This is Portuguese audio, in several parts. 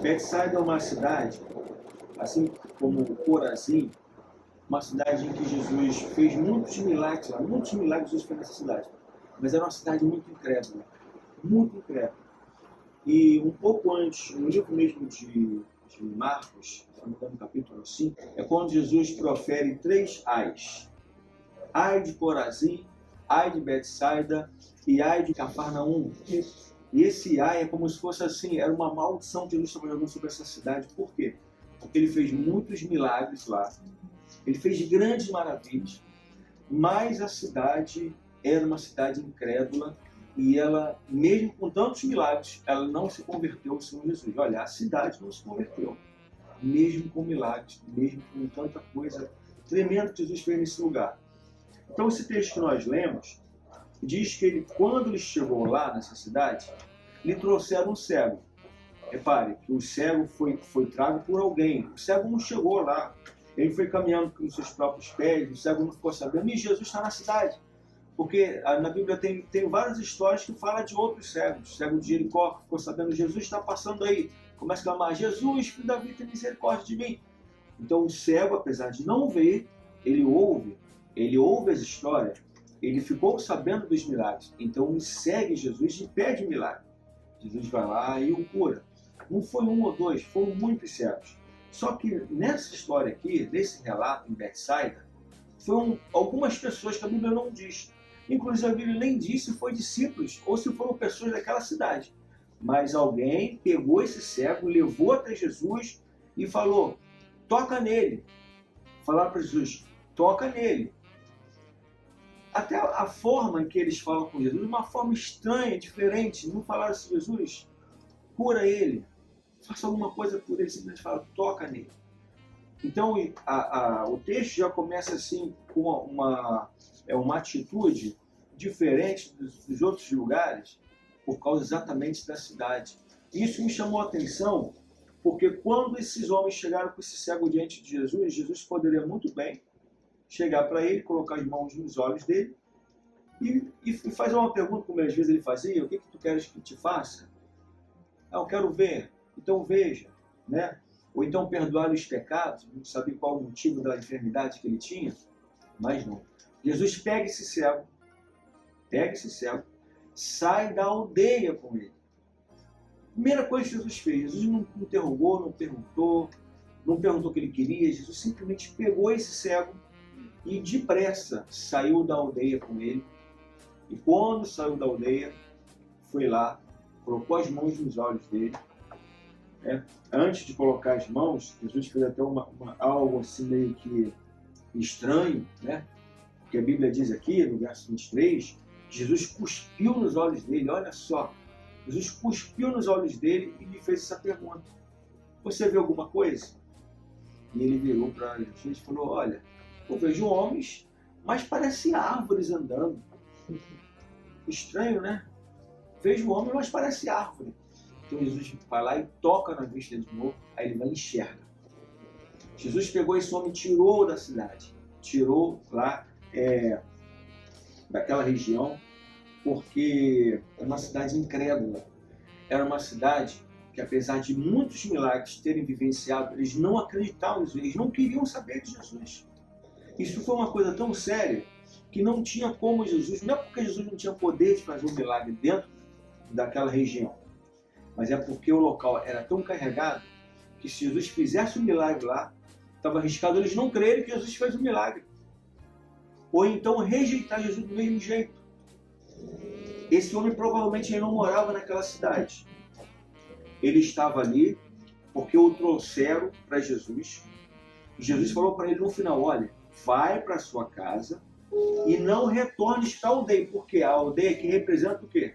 Betsaida é uma cidade, assim como Corazim, uma cidade em que Jesus fez muitos milagres lá, muitos milagres Jesus fez nessa cidade. Mas era uma cidade muito incrédula, muito incrédula. E um pouco antes, no livro mesmo de Marcos, no capítulo 5, é quando Jesus profere 3 ais. Ai de Corazim, ai de Betsaida e ai de Cafarnaum. E esse ai é como se fosse assim, era uma maldição que Jesus estava jogando sobre essa cidade. Por quê? Porque ele fez muitos milagres lá, ele fez grandes maravilhas, mas a cidade era uma cidade incrédula e ela, mesmo com tantos milagres, ela não se converteu ao Senhor Jesus. Olha, a cidade não se converteu, mesmo com milagres, mesmo com tanta coisa tremenda que Jesus fez nesse lugar. Então esse texto que nós lemos diz que ele, quando ele chegou lá nessa cidade, lhe trouxeram um cego. Repare que o cego foi trago por alguém. O cego não chegou lá. Ele foi caminhando com os seus próprios pés, o cego não ficou sabendo. E Jesus está na cidade. Porque na Bíblia tem várias histórias que falam de outros cegos. O cego de Jericó ficou sabendo, Jesus está passando aí. Começa a clamar, Jesus, filho da Davi, tem misericórdia de mim. Então o cego, apesar de não ver, ele ouve as histórias, ele ficou sabendo dos milagres. Então ele segue Jesus e pede milagre. Jesus vai lá e o cura. Não foi um ou dois, foram muitos cegos. Só que nessa história aqui, nesse relato em Betsaida, foram algumas pessoas que a Bíblia não diz. Inclusive a Bíblia nem diz se foi discípulos ou se foram pessoas daquela cidade. Mas alguém pegou esse cego, levou até Jesus e falou, toca nele. Falaram para Jesus, toca nele. Até a forma em que eles falam com Jesus, uma forma estranha, diferente. Não falaram assim, Jesus, cura ele, faça alguma coisa por ele. Simplesmente falam, toca nele. Então o texto já começa assim com uma atitude diferente dos outros lugares, por causa exatamente da cidade. Isso me chamou a atenção, porque quando esses homens chegaram com esse cego diante de Jesus, Jesus poderia muito bem chegar para ele, colocar as mãos nos olhos dele e fazer uma pergunta, como às vezes ele fazia, o que tu queres que te faça? Ah, eu quero ver, então veja, né? Ou então perdoar os pecados, não sabia qual o motivo da enfermidade que ele tinha, mas não. Jesus pega esse cego, sai da aldeia com ele. Primeira coisa que Jesus fez, Jesus não interrogou, não perguntou o que ele queria, Jesus simplesmente pegou esse cego e depressa saiu da aldeia com ele. E quando saiu da aldeia, foi lá, colocou as mãos nos olhos dele. Antes de colocar as mãos, Jesus fez até algo assim meio que estranho, né? Porque a Bíblia diz aqui, no verso 23, que Jesus cuspiu nos olhos dele. Olha só, Jesus cuspiu nos olhos dele e lhe fez essa pergunta. Você vê alguma coisa? E ele virou para Jesus e falou, olha, eu vejo homens, mas parece árvores andando. Estranho, né? Vejo homem, mas parece árvore. Então Jesus vai lá e toca na vista de novo, aí ele vai e enxerga. Jesus pegou esse homem e tirou da cidade, tirou lá daquela região, porque era uma cidade incrédula. Era uma cidade que, apesar de muitos milagres terem vivenciado, eles não acreditavam, eles não queriam saber de Jesus. Isso foi uma coisa tão séria que não tinha como Jesus, não é porque Jesus não tinha poder de fazer um milagre dentro daquela região, mas é porque o local era tão carregado que se Jesus fizesse um milagre lá, estava arriscado eles não crerem que Jesus fez um milagre. Ou então rejeitar Jesus do mesmo jeito. Esse homem provavelmente não morava naquela cidade. Ele estava ali porque o trouxeram para Jesus. E Jesus falou para ele no final, olha, vai para sua casa e não retornes para a aldeia, porque a aldeia que representa o quê?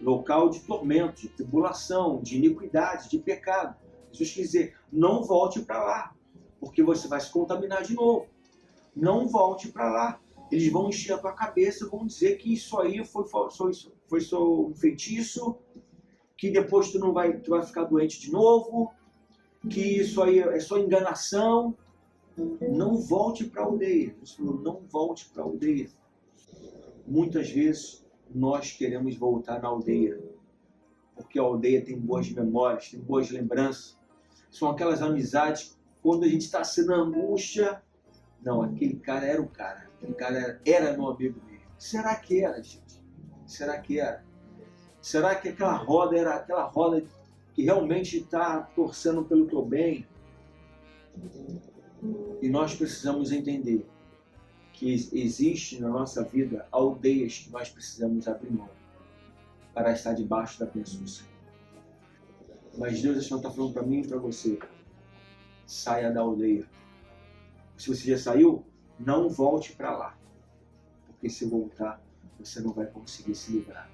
Local de tormento, de tribulação, de iniquidade, de pecado. Jesus quer dizer, não volte para lá, porque você vai se contaminar de novo. Não volte para lá. Eles vão encher a tua cabeça, vão dizer que isso aí foi só um feitiço, que depois tu vai ficar doente de novo, que isso aí é só enganação. Não volte para a aldeia. Jesus falou, não volte para a aldeia. Muitas vezes nós queremos voltar na aldeia, porque a aldeia tem boas memórias, tem boas lembranças. São aquelas amizades, quando a gente está sendo angústia, não, aquele cara era o cara, aquele cara era meu amigo mesmo. Será que era, gente? Será que era? Será que aquela roda era aquela roda que realmente está torcendo pelo teu bem? E nós precisamos entender que existe na nossa vida aldeias que nós precisamos abrir mão para estar debaixo da bênção do Senhor. Mas Deus está falando para mim e para você: saia da aldeia. Se você já saiu, não volte para lá, porque se voltar, você não vai conseguir se livrar.